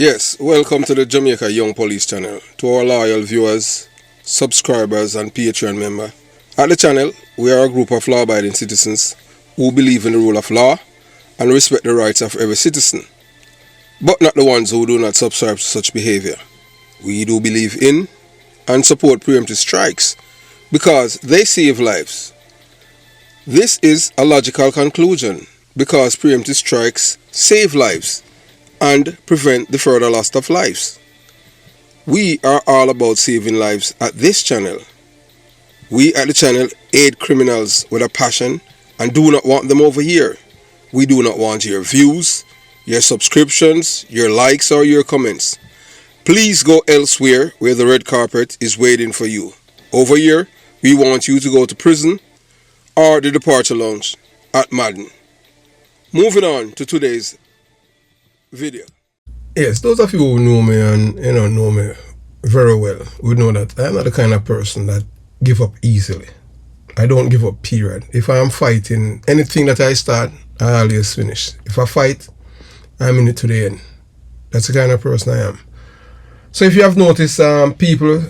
Yes, welcome to the Jamaica Young Police channel. To our loyal viewers, subscribers and Patreon member. At the channel, we are a group of law-abiding citizens who believe in the rule of law and respect the rights of every citizen, but not the ones who do not subscribe to such behavior. We do believe in and support preemptive strikes because they save lives. This is a logical conclusion because preemptive strikes save lives and prevent the further loss of lives. We are all about saving lives at this channel. We at the channel aid criminals with a passion and do not want them over here. We do not want your views, your subscriptions, your likes or your comments. Please go elsewhere where the red carpet is waiting for you. Over here, we want you to go to prison or the departure lounge at Madden. Moving on to today's video. Yes, those of you who know me and know me very well would know that I'm not the kind of person that give up easily. I don't give up, period. If I am fighting anything that I start, I always finish. If I fight, I'm in it to the end. That's the kind of person I am. So if you have noticed, people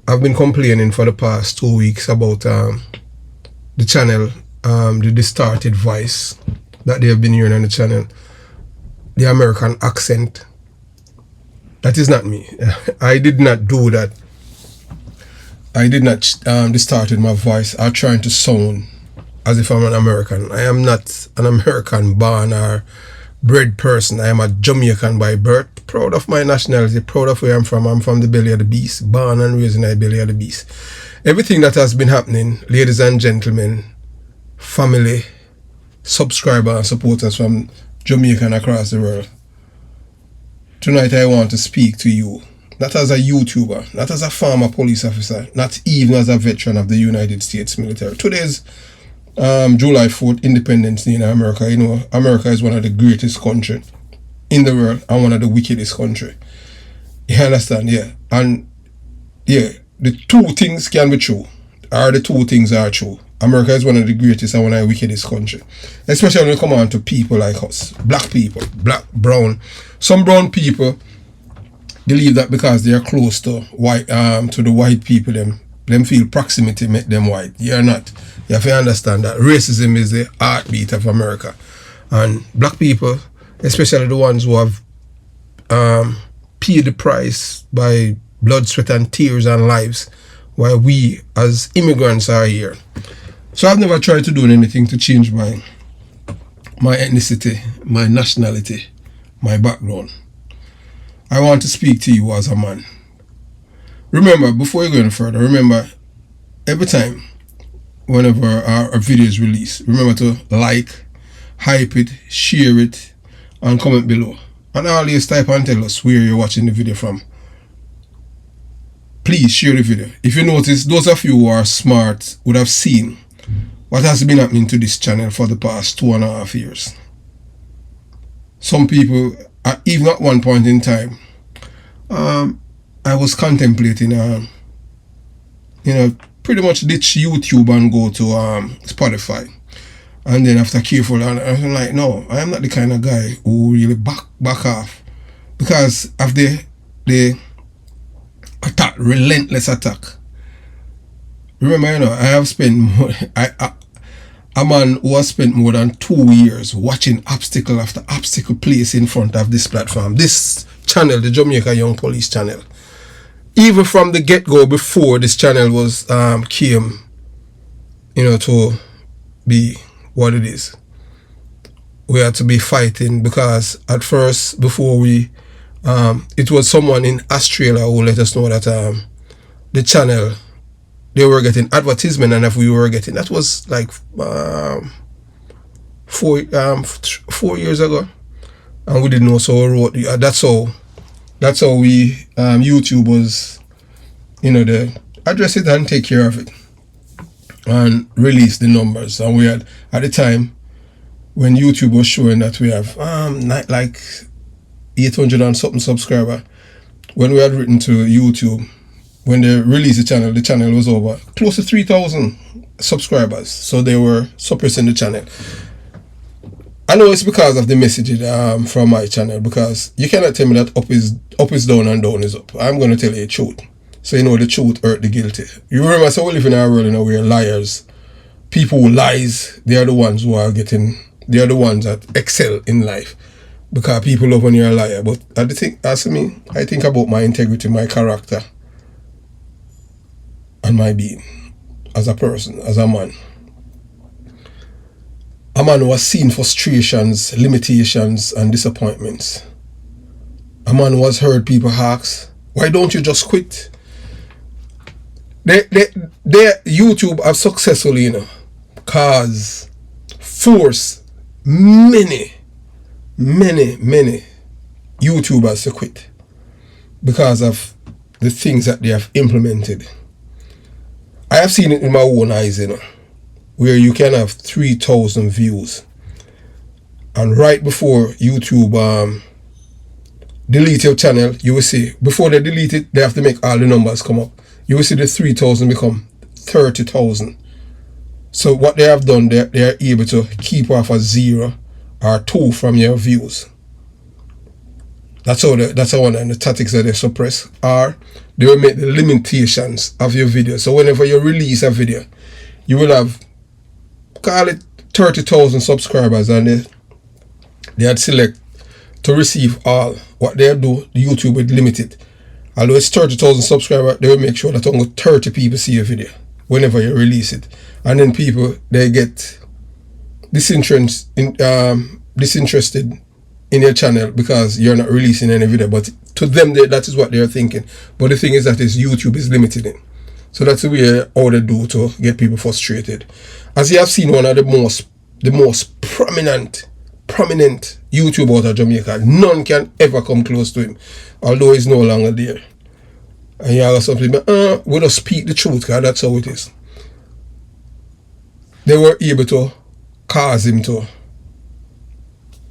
have been complaining for the past 2 weeks about the channel, the distorted voice that they have been hearing on the channel, the American accent. That is not me. I did not do that. I did not distorted my voice or trying to sound as if I'm an American. I am not an American born or bred person. I am a Jamaican by birth. Proud of my nationality, proud of where I'm from. I'm from the belly of the beast, born and raised in the belly of the beast. Everything that has been happening, ladies and gentlemen, family, subscribers and supporters from Jamaica and across the world. Tonight I want to speak to you, not as a YouTuber, not as a former police officer, not even as a veteran of the United States military. Today's July 4th, Independence Day in America. You know, America is one of the greatest countries in the world and one of the wickedest countries. You understand? Yeah. And yeah, the two things can be true, or the two things are true. America is one of the greatest and one of the wickedest countries. Especially when it comes on to people like us. Black people, black, brown. Some brown people believe that because they are close to white, to the white people, them feel proximity make them white. You're not. You have to understand that racism is the heartbeat of America. And black people, especially the ones who have paid the price by blood, sweat and tears and lives, while we as immigrants are here. So I've never tried to do anything to change my ethnicity, my nationality, my background. I want to speak to you as a man. Remember, before you go any further, remember, every time, whenever our video is released, remember to like, hype it, share it, and comment below. And always type and tell us where you're watching the video from. Please share the video. If you notice, those of you who are smart would have seen what has been happening to this channel for the past 2.5 years. Some people, even at one point in time, I was contemplating, pretty much ditch YouTube and go to Spotify. And then after careful, and I'm like, no, I am not the kind of guy who really back off because of the attack, relentless attack. Remember, I have spent more, a man who has spent more than 2 years watching obstacle after obstacle placed in front of this platform, this channel, the Jamaica Young Police channel. Even from the get-go, before this channel was came, to be what it is, we had to be fighting because at first, before we, it was someone in Australia who let us know that the channel, they were getting advertisement, and if we were getting, that was like 4 years ago, and we didn't know, so we wrote, that's how we, YouTube was, they address it and take care of it and release the numbers. And we had, at the time, when YouTube was showing that we have like 800 and something subscriber, when we had written to YouTube, when they released the channel was over close to 3,000 subscribers. So they were suppressing the channel. I know it's because of the message from my channel, because you cannot tell me that up is down and down is up. I'm going to tell you the truth. So you know the truth hurt the guilty. You remember, so we live in a world, you know, where liars, people who lies, they are the ones who are getting, they are the ones that excel in life. Because people love when you're a liar. But as me, I think about my integrity, my character, and my being as a person, as a man. A man who has seen frustrations, limitations, and disappointments. A man who has heard people ask, why don't you just quit? YouTube have successfully, you know, force many YouTubers to quit because of the things that they have implemented. I have seen it in my own eyes, you know, where you can have 3,000 views, and right before YouTube delete your channel, you will see, before they delete it, they have to make all the numbers come up. You will see the 3,000 become 30,000. So what they have done, they are able to keep off a 0 or 2 from your views. That's how one of the tactics that they suppress, or they will make the limitations of your video. So whenever you release a video, you will have, call it 30,000 subscribers, and they had select to receive all. What they do, the YouTube would limit it. Although it's 30,000 subscribers, they will make sure that only 30 people see your video whenever you release it. And then people, they get disinterested in your channel because you're not releasing any video. But to them, that is what they're thinking. But the thing is that YouTube is limiting it. So that's the way how they do to get people frustrated. As you have seen, one of the most prominent YouTuber out of Jamaica, none can ever come close to him, although he's no longer there. And you have some people, we just speak the truth, because that's how it is. They were able to cause him to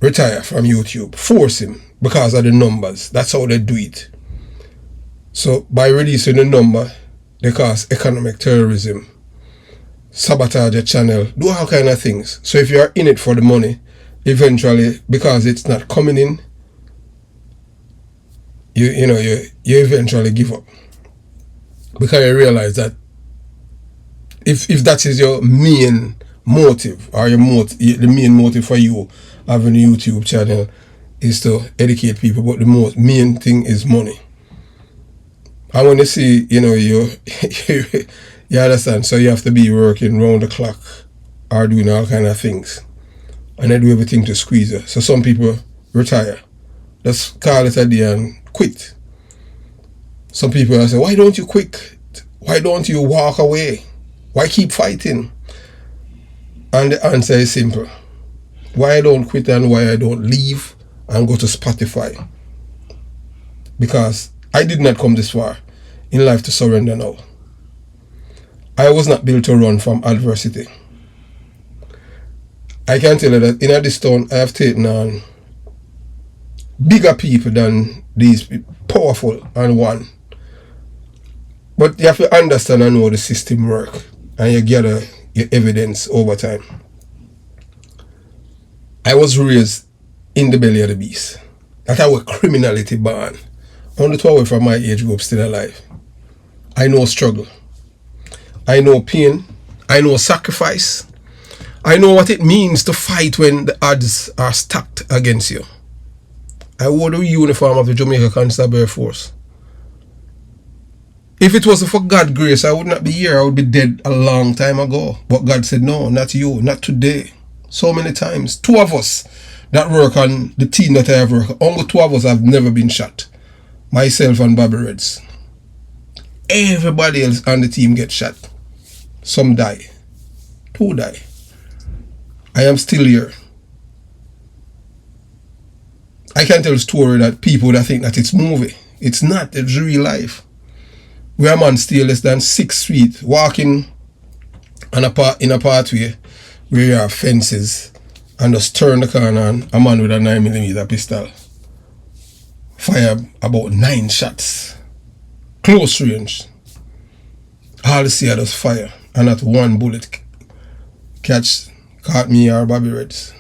retire from YouTube, force him, because of the numbers. That's how they do it. So by releasing the number, they cause economic terrorism, sabotage your channel, do all kind of things. So if you are in it for the money, eventually, because it's not coming in, you eventually give up, because you realize that if that is your main motive, or the main motive for you having a YouTube channel is to educate people, but the main thing is money. And when you see, you understand, so you have to be working round the clock or doing all kind of things, and they do everything to squeeze you. So some people retire, just call it a day and quit. Some people say, why don't you quit? Why don't you walk away? Why keep fighting? And the answer is simple. Why I don't quit and why I don't leave and go to Spotify? Because I did not come this far in life to surrender now. I was not built to run from adversity. I can tell you that in this town, I have taken on bigger people than these people, powerful and one. But you have to understand and know the system work, and you gather your evidence over time. I was raised in the belly of the beast. That I was criminality born. Only 12 from my age group still alive. I know struggle. I know pain. I know sacrifice. I know what it means to fight when the odds are stacked against you. I wore the uniform of the Jamaica Constabulary Force. If it wasn't for God's grace, I would not be here. I would be dead a long time ago. But God said, no, not you, not today. So many times. 2 of us that work on the team that I have worked, only 2 of us have never been shot. Myself and Bobby Reds. Everybody else on the team gets shot. Some die. 2 die. I am still here. I can tell a story that people that think that it's movie. It's not. It's real life. Where a man stay less than 6 feet, walking in a pathway where you have fences, and just turn the corner and a man with a 9mm pistol fire about 9 shots. Close range. All the see just fire, and not one bullet caught me or Bobby Reds.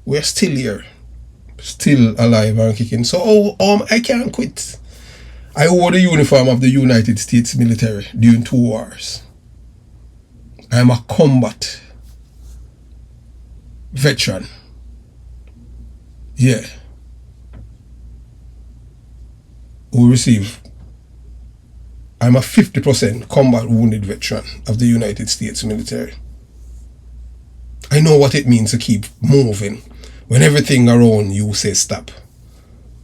we're still here, still alive and kicking. So I can't quit. I wore the uniform of the United States military during 2 wars. I'm a combat veteran. Yeah. We receive. I'm a 50% combat wounded veteran of the United States military. I know what it means to keep moving when everything around you says stop.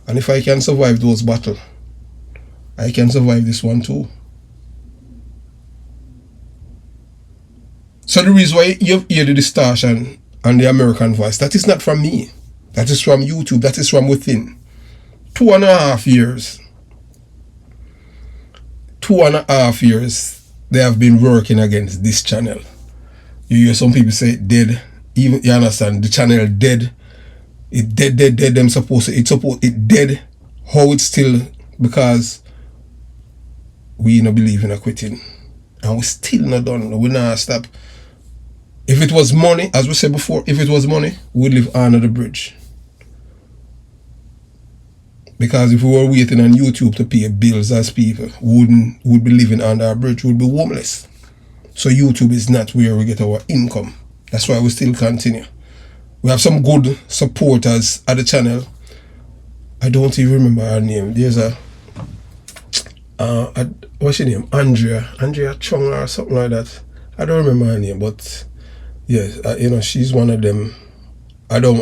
And if I can survive those battles, I can survive this one too. So the reason why you hear the distortion and the American voice, that is not from me. That is from YouTube. That is from within. 2.5 years. 2.5 years they have been working against this channel. You hear some people say it dead. Even, you understand, the channel dead. It dead. Them supposed to, it dead. How it's still, because we not believe in a quitting. And we still not done. We not stop. If it was money, as we said before, if it was money, we'd live under the bridge. Because if we were waiting on YouTube to pay bills as people, would be living under a bridge, would be homeless. So YouTube is not where we get our income. That's why we still continue. We have some good supporters at the channel. I don't even remember her name. There's a what's her name? Andrea Chung or something like that. I don't remember her name, but yeah, you know, she's one of them. I don't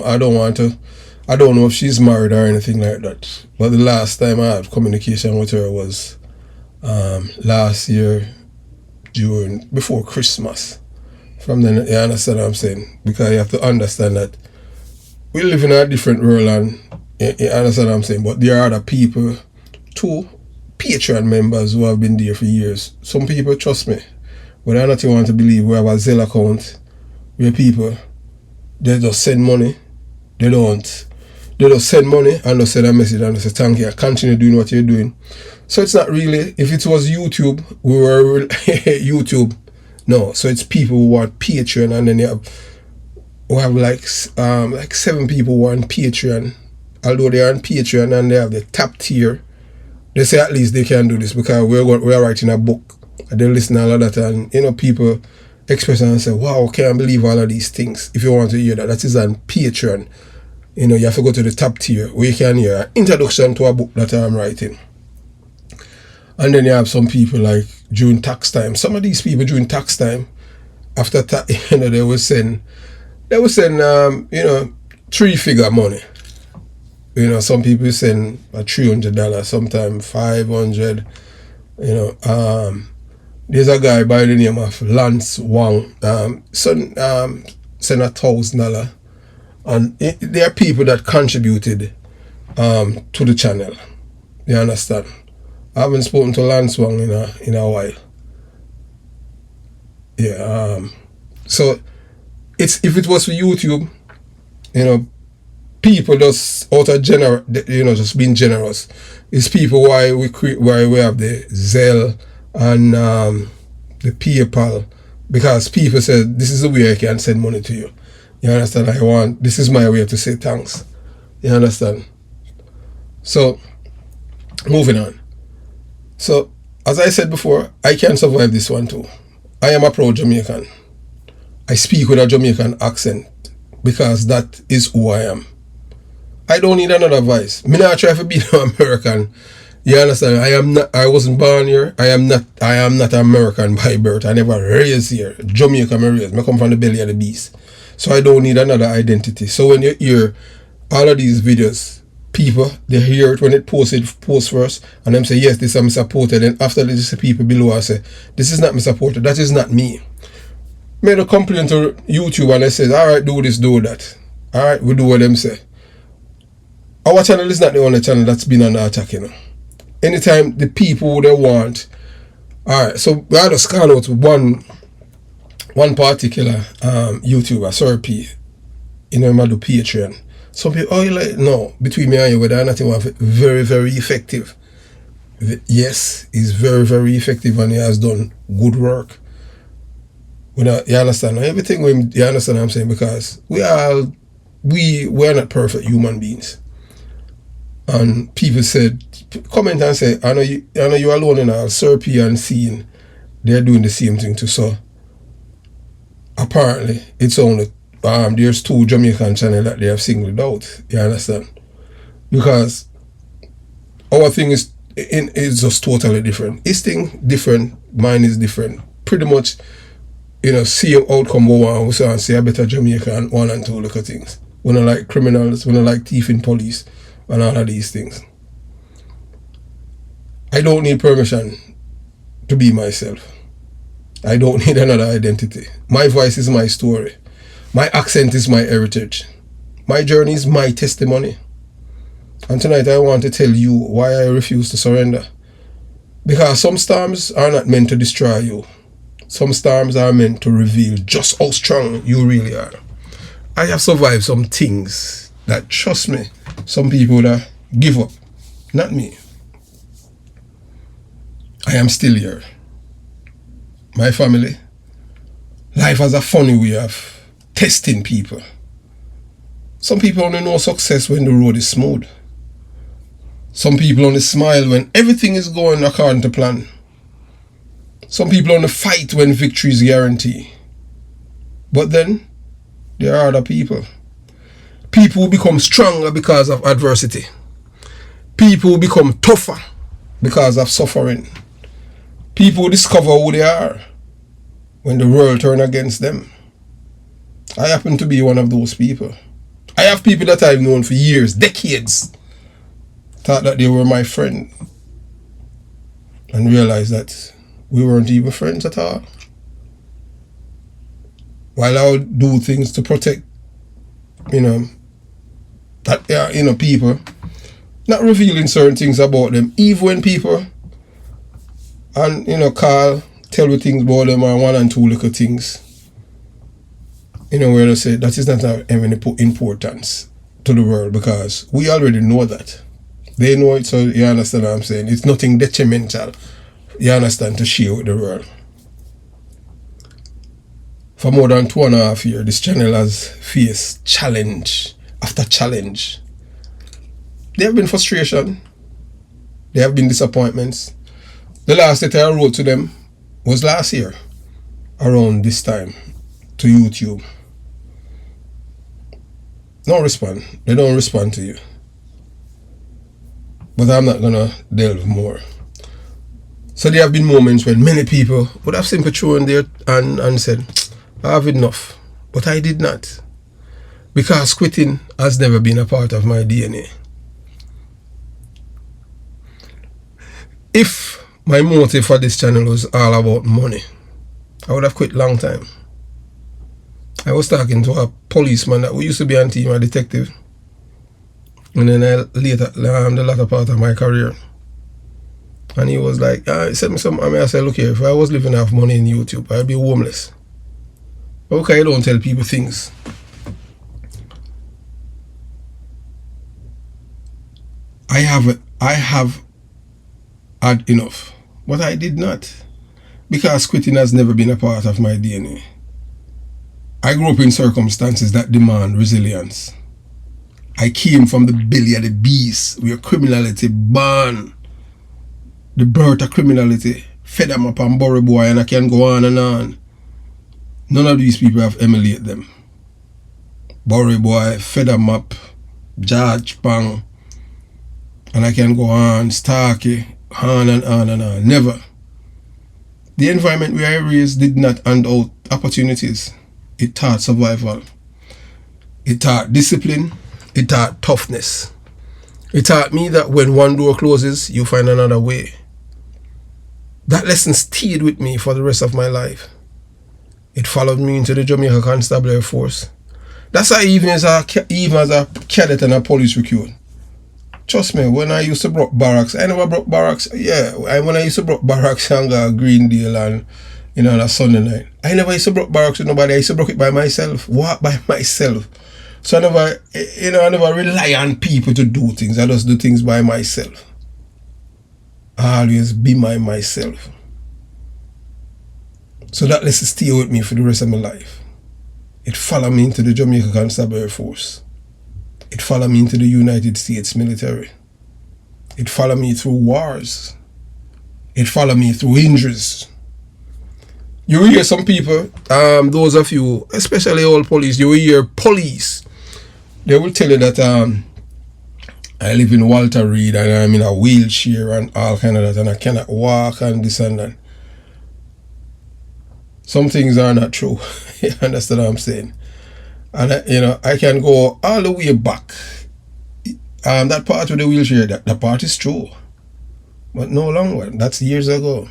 know if she's married or anything like that. But the last time I had communication with her was last year before Christmas. From then, you understand what I'm saying? Because you have to understand that we live in a different world, and you understand what I'm saying? But there are other people, too, Patreon members who have been there for years. Some people, trust me, but I not want to believe, we have a ZELLE account where people, they just send money. They just send money and they send a message and they say thank you, continue doing what you're doing. So it's not really, if it was YouTube, we were YouTube. No, so it's people who want Patreon, and then we have like 7 people who are on Patreon. Although they are on Patreon and they have the top tier, they say at least they can do this because we're writing a book. And they listen to all of that, and you know, people express and say, wow, can't believe all of these things. If you want to hear that, that is on Patreon. You know, you have to go to the top tier where you can hear an introduction to a book that I'm writing. And then you have some people like during tax time. Some of these people during tax time, after tax, you know, they will send you know, 3-figure money. You know, some people send $300, sometimes $500. You know, there's a guy by the name of Lance Wang. Send $1,000. And there are people that contributed to the channel. You understand? I haven't spoken to Lance Wang in a while. Yeah. So if it was for YouTube, you know, people just out of just being generous. It's people why we have the ZELLE and the PayPal, because people said this is the way I can send money to you. You understand? This is my way to say thanks. You understand? So, moving on. So, as I said before, I can survive this one too. I am a proud Jamaican. I speak with a Jamaican accent because that is who I am. I don't need another voice. Me not try to be an American. You understand? I wasn't born here. I am not American by birth. I never raised here. Jamaica me raised. I come from the belly of the beast. So I don't need another identity. So when you hear all of these videos, people, they hear it when it post first, and them say, yes, this is my supporter. Then after this, the people below I say, this is not my supporter. That is not me. Made a complaint to YouTube and they said, alright, do this, do that. Alright, we do what them say. Our channel is not the only channel that's been under attack, you know. Anytime the people they want. Alright, so we had to call out one particular YouTuber, Sir P, you know, I do Patreon. Some people, oh, you like, no, between me and you, whether nothing was very, very effective. Yes, he's very, very effective and he has done good work. You understand? Everything, you understand what I'm saying? Because we all we're not perfect human beings. And people said, comment and say, I know you're alone in all Serpy and Scene, they're doing the same thing too. So apparently it's only there's 2 Jamaican channels that they have singled out. You understand? Because our thing is just totally different. His thing different, mine is different. Pretty much, same outcome we want. We say a better Jamaican, 1 and 2 look at things. We don't like criminals, we don't like thieving police, and all of these things. I don't need permission to be myself. I don't need another identity. My voice is my story. My accent is my heritage. My journey is my testimony. And tonight I want to tell you why I refuse to surrender. Because some storms are not meant to destroy you. Some storms are meant to reveal just how strong you really are. I have survived some things that, trust me, some people that give up. Not me. I am still here. My family. Life has a funny way of testing people. Some people only know success when the road is smooth. Some people only smile when everything is going according to plan. Some people only fight when victory is guaranteed. But then, there are other people. People who become stronger because of adversity. People who become tougher because of suffering. People who discover who they are when the world turns against them. I happen to be one of those people. I have people that I've known for years, decades, thought that they were my friend, and realized that we weren't even friends at all. While I would do things to protect, people, not revealing certain things about them, even when people, and, call, tell me things about them, or 1 and 2 little things, where they say that is not of any importance to the world, because we already know that. They know it, so you understand what I'm saying? It's nothing detrimental, you understand, to share with the world. For more than 2.5 years, this channel has faced challenge after challenge. There have been frustration. There have been disappointments. The last letter I wrote to them was last year, around this time, to YouTube. No respond. They don't respond to you. But I'm not going to delve more. So there have been moments when many people would have simply thrown there and said, I have enough. But I did not. Because quitting has never been a part of my DNA. If my motive for this channel was all about money, I would have quit long time. I was talking to a policeman that we used to be on team, a detective. And then the latter part of my career. And he was like, he sent me some, I said, look here, if I was living off money in YouTube, I'd be homeless. Okay, I don't tell people things. I have had enough. But I did not. Because quitting has never been a part of my DNA. I grew up in circumstances that demand resilience. I came from the belly of the beast, where criminality born. The birth of criminality fed them up and Burry Boy, and I can go on and on. None of these people have emulated them. Burry Boy, fed them up, George Pang, and I can go on, Starkey, on and on and on. Never. The environment where I raised did not hand out opportunities. It taught survival. It taught discipline. It taught toughness. It taught me that when one door closes, you find another way. That lesson stayed with me for the rest of my life. It followed me into the Jamaica Constabulary Force. That's how even as a cadet and a police recruit. Trust me, when I used to broke barracks, I never broke barracks. Yeah, when I used to broke barracks and Greendale and on a Sunday night, I never used to broke barracks with nobody. I used to broke it by myself, walk by myself. So I never rely on people to do things. I just do things by myself. I always be myself. So that lesson stay with me for the rest of my life. It followed me into the Jamaica Constabulary Force. It followed me into the United States military. It followed me through wars. It followed me through injuries. You hear some people, those of you, especially old police, you hear police. They will tell you that I live in Walter Reed and I'm in a wheelchair and all kind of that, and I cannot walk and this and that. Some things are not true. You understand what I'm saying? And I can go all the way back. That part with the wheelchair, that part is true. But no longer. That's years ago.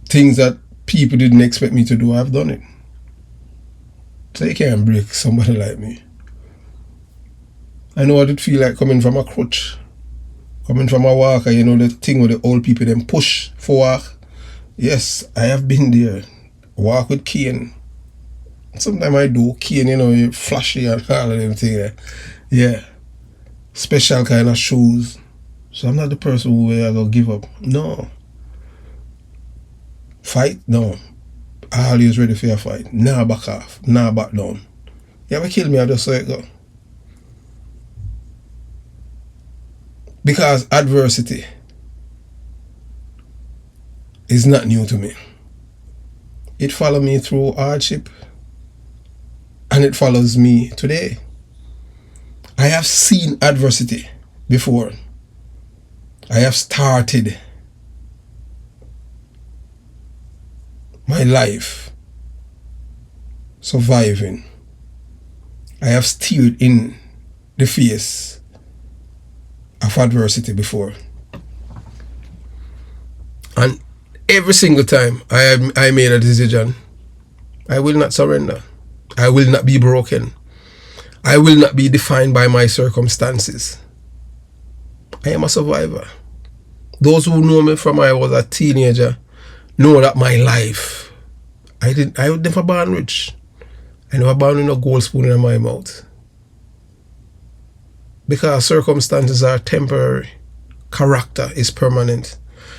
Things that people didn't expect me to do, I've done it. So you can't break somebody like me. I know what it feel like coming from a crutch. Coming from a walker, the thing with the old people, them push for walk. Yes, I have been there. Walk with cane. Sometimes I do cane, flashy and all of them things. Yeah. Special kind of shoes. So I'm not the person who will go give up. No. Fight? No. I always ready for a fight. Nah, back off. Nah, back down. You ever kill me, I just say it go. Because adversity is not new to me. It followed me through hardship, and it follows me today. I have seen adversity before. I have started my life surviving. I have steered in the face of adversity before. And every single time I made a decision, I will not surrender. I will not be broken. I will not be defined by my circumstances. I am a survivor. Those who know me from I was a teenager know that my life, I would never born rich. I never born with a gold spoon in my mouth. Because circumstances are temporary. Character is permanent.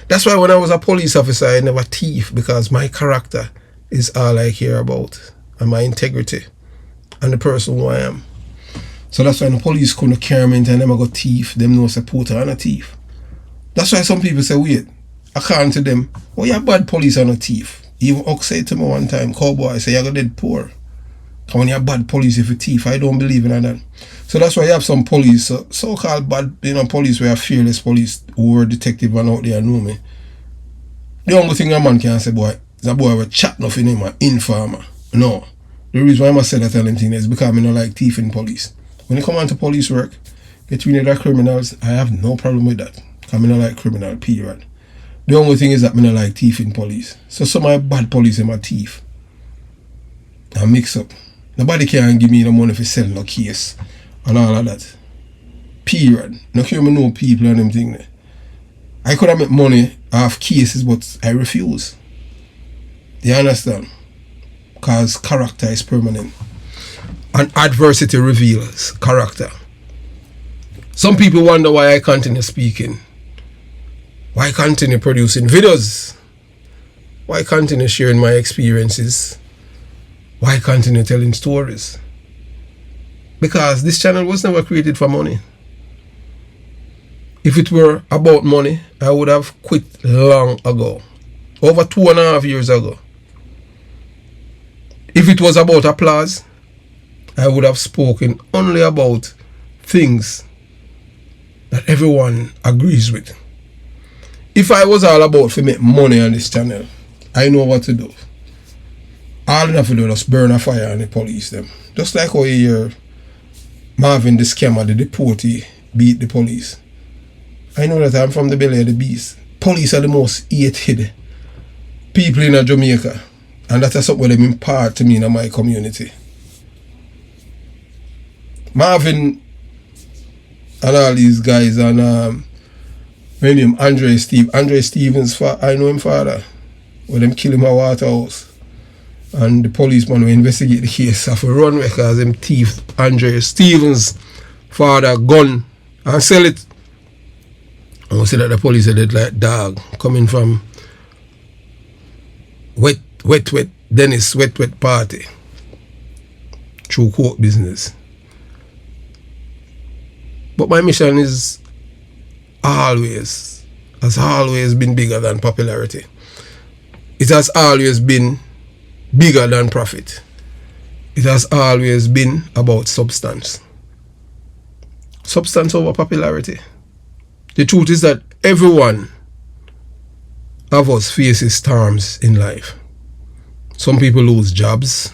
That's why when I was a police officer, I never thief, because my character is all I care about. And my integrity. And the person who I am. So that's why the police couldn't carry me into them I go thief. Them no supporter and a thief. That's why some people say, wait, according to them, oh, you're bad police and a thief. Even Ox said to me one time, cowboy, say you're gonna dead poor. When you're bad police if you thief, I don't believe in that. So that's why you have some police, so-called bad, police where fearless police who were detective and out there know me. The only thing a man can say, boy, is a boy with chat nothing in him, an informer. No. The reason why I must say that tell thing is because I don't like thieving police. When you come on to police work, get rid of the criminals, I have no problem with that. Because I don't like criminal, period. The only thing is that I don't like thieving police. So some of my bad police are my thief. I mix up. Nobody can give me the money for selling no case and all of that. Period. No care me know people and them things. I could have made money off cases, but I refuse. You understand? Because character is permanent. And adversity reveals character. Some people wonder why I continue speaking. Why continue producing videos? Why continue sharing my experiences? Why continue telling stories? Because this channel was never created for money. If it were about money, I would have quit long ago. Over 2.5 years ago. If it was about applause, I would have spoken only about things that everyone agrees with. If I was all about to make money on this channel, I know what to do. All I have to do is burn a fire and the police them. Just like how you hear Marvin the scammer, the deportee, beat the police. I know that I'm from the belly of the beast. Police are the most hated people in Jamaica. And that's something them impart to me in my community. Marvin and all these guys and my name Andre Stevens, I know him father. When them kill him at Waterhouse. And the policeman will investigate the case of a run because them thief Andre Stevens' father gun and sell it. And we say that the police are dead like dog coming from wet Dennis wet party. through court business. But my mission has always been bigger than popularity. It has always been bigger than profit. It has always been about substance. Substance over popularity. The truth is that everyone of us faces storms in life. Some people lose jobs.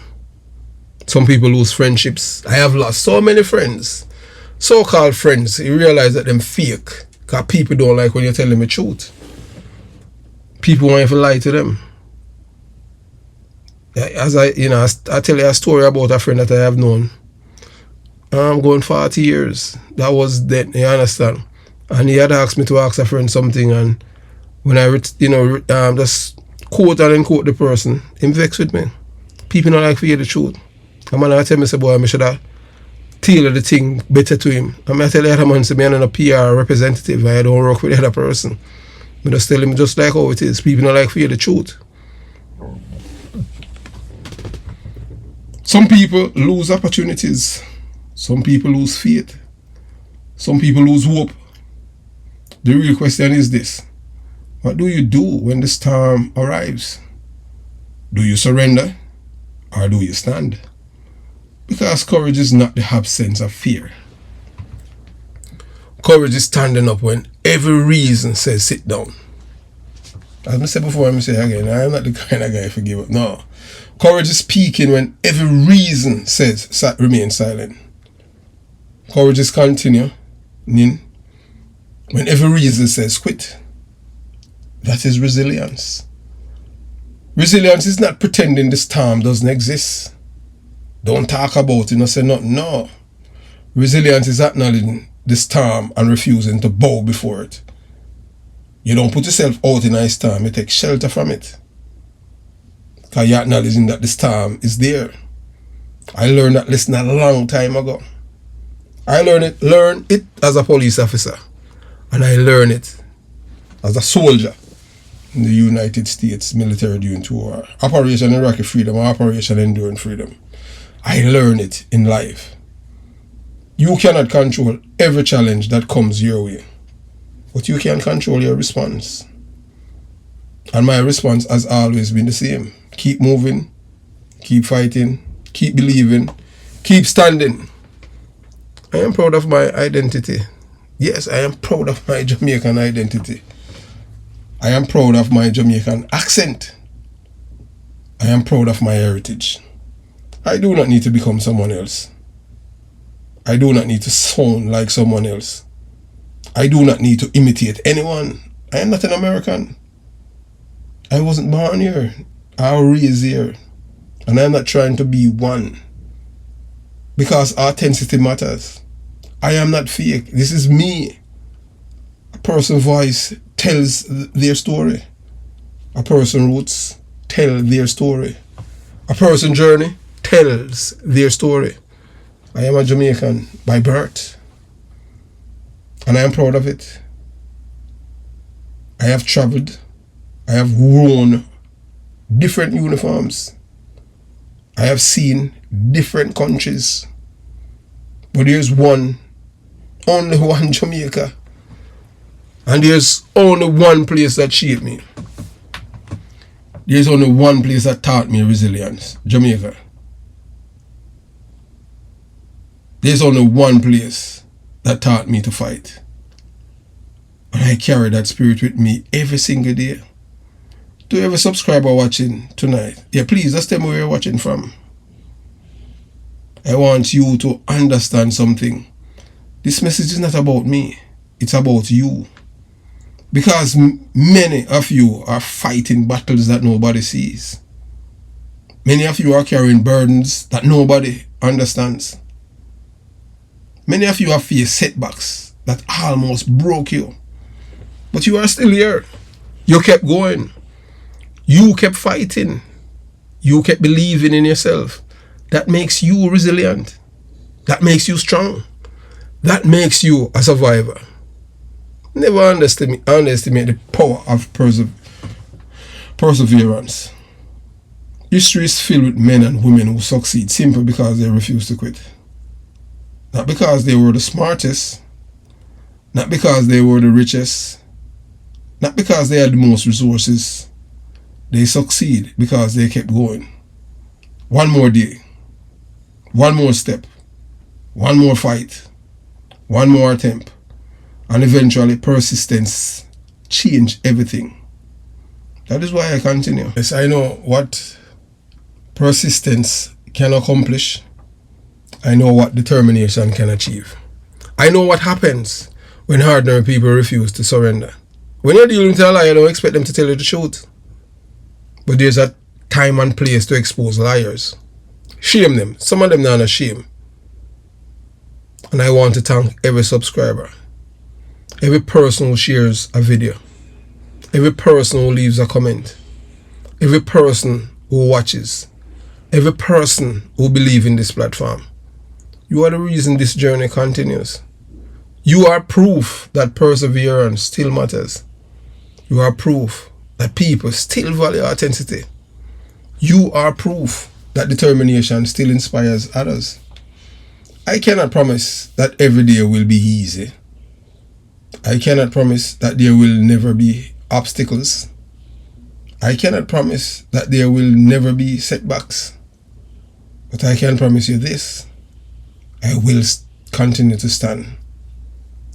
Some people lose friendships. I have lost so many friends. So-called friends. You realize that them fake. Because people don't like when you tell them the truth. People want you to lie to them. As I tell you a story about a friend that I have known. I'm going 40 years. That was then, you understand? And he had asked me to ask a friend something, and when I, just quote and unquote the person, him vex with me. People don't like to hear the truth. A man I tell me, say, boy, I should have tailored the thing better to him. And I tell the other man, say, I'm not a PR representative. I don't work with the other person. I just tell him just like how it is. People don't like to hear the truth. Some people lose opportunities. Some people lose faith. Some people lose hope. The real question is this. What do you do when the storm arrives? Do you surrender or do you stand? Because courage is not the absence of fear. Courage is standing up when every reason says sit down. As I said before, I'm say again, I am not the kind of guy to give up. No. Courage is speaking when every reason says remain silent. Courage is continuing when every reason says quit. That is resilience. Resilience is not pretending the storm doesn't exist. Don't talk about it, not say nothing. No. Resilience is acknowledging the storm and refusing to bow before it. You don't put yourself out in a storm, you take shelter from it. Because you're acknowledging that the storm is there. I learned that lesson a long time ago. I learned it as a police officer. And I learned it as a soldier in the United States military during 2 war. Operation Iraqi Freedom or Operation Enduring Freedom. I learned it in life. You cannot control every challenge that comes your way. But you can control your response. And my response has always been the same. Keep moving, keep fighting, keep believing, keep standing. I am proud of my identity. Yes, I am proud of my Jamaican identity. I am proud of my Jamaican accent. I am proud of my heritage. I do not need to become someone else. I do not need to sound like someone else. I do not need to imitate anyone. I am not an American. I wasn't born here. I was raised here. And I'm not trying to be one. Because authenticity matters. I am not fake. This is me. A person's voice tells their story. A person's roots tell their story. A person's journey tells their story. I am a Jamaican by birth. And I am proud of it. I have traveled. I have worn different uniforms. I have seen different countries. But there's only one Jamaica. And there's only one place that shaped me. There's only one place that taught me resilience. Jamaica. There's only one place that taught me to fight. And I carry that spirit with me every single day. To every subscriber watching tonight, yeah, please just tell me where you're watching from. I want you to understand something. This message is not about me. It's about you. Because many of you are fighting battles that nobody sees. Many of you are carrying burdens that nobody understands. Many of you have faced setbacks that almost broke you. But you are still here. You kept going. You kept fighting. You kept believing in yourself. That makes you resilient. That makes you strong. That makes you a survivor. Never underestimate the power of perseverance. History is filled with men and women who succeed simply because they refuse to quit. Not because they were the smartest, not because they were the richest, not because they had the most resources. They succeed because they kept going. One more day, one more step, one more fight, one more attempt, and eventually persistence changed everything. That is why I continue. Yes, I know what persistence can accomplish. I know what determination can achieve. I know what happens when ordinary people refuse to surrender. When you're dealing with a liar, don't expect them to tell you the truth. But there's a time and place to expose liars. Shame them. Some of them not ashamed. And I want to thank every subscriber, every person who shares a video, every person who leaves a comment, every person who watches, every person who believes in this platform. You are the reason this journey continues. You are proof that perseverance still matters. You are proof that people still value authenticity. You are proof that determination still inspires others. I cannot promise that every day will be easy. I cannot promise that there will never be obstacles. I cannot promise that there will never be setbacks. But I can promise you this: I will continue to stand.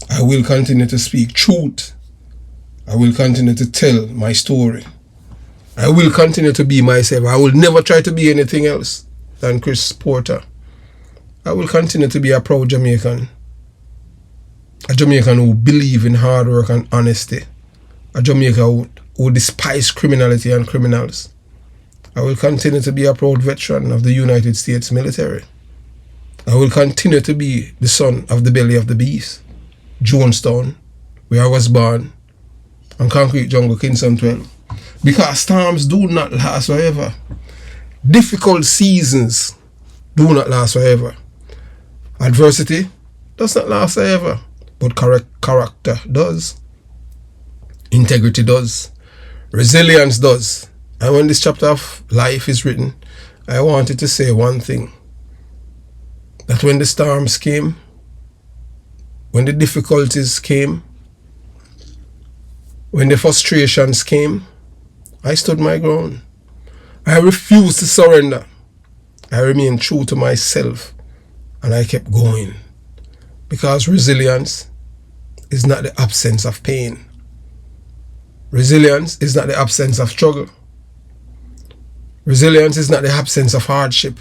I will continue to speak truth. I will continue to tell my story. I will continue to be myself. I will never try to be anything else than Chris Porter. I will continue to be a proud Jamaican. A Jamaican who believes in hard work and honesty. A Jamaican who despises criminality and criminals. I will continue to be a proud veteran of the United States military. I will continue to be the son of the belly of the beast, Jonestown, where I was born, and Concrete Jungle, Kingston 12. Because storms do not last forever. Difficult seasons do not last forever. Adversity does not last forever, but character does. Integrity does. Resilience does. And when this chapter of life is written, I wanted to say one thing. That when the storms came, when the difficulties came, when the frustrations came, I stood my ground. I refused to surrender. I remained true to myself, and I kept going. Because resilience is not the absence of pain. Resilience is not the absence of struggle. Resilience is not the absence of hardship.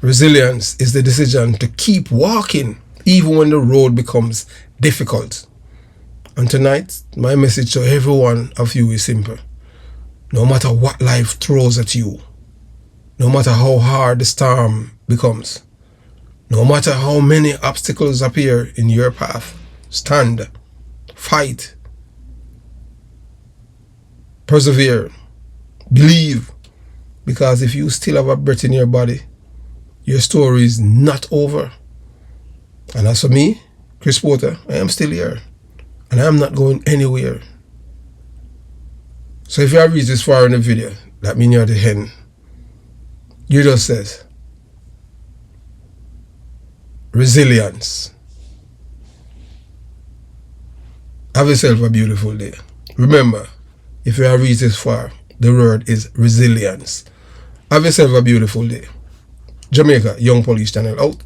Resilience is the decision to keep walking even when the road becomes difficult. And tonight, my message to every one of you is simple. No matter what life throws at you, no matter how hard the storm becomes, no matter how many obstacles appear in your path, stand, fight, persevere, believe, because if you still have a breath in your body, your story is not over. And as for me, Chris Porter, I am still here, and I am not going anywhere. So if you have reached this far in the video, that means you're at the end. You just said, resilience. Have yourself a beautiful day. Remember, if you have reached this far, the word is resilience. Have yourself a beautiful day. Jamaica Young Police Channel out.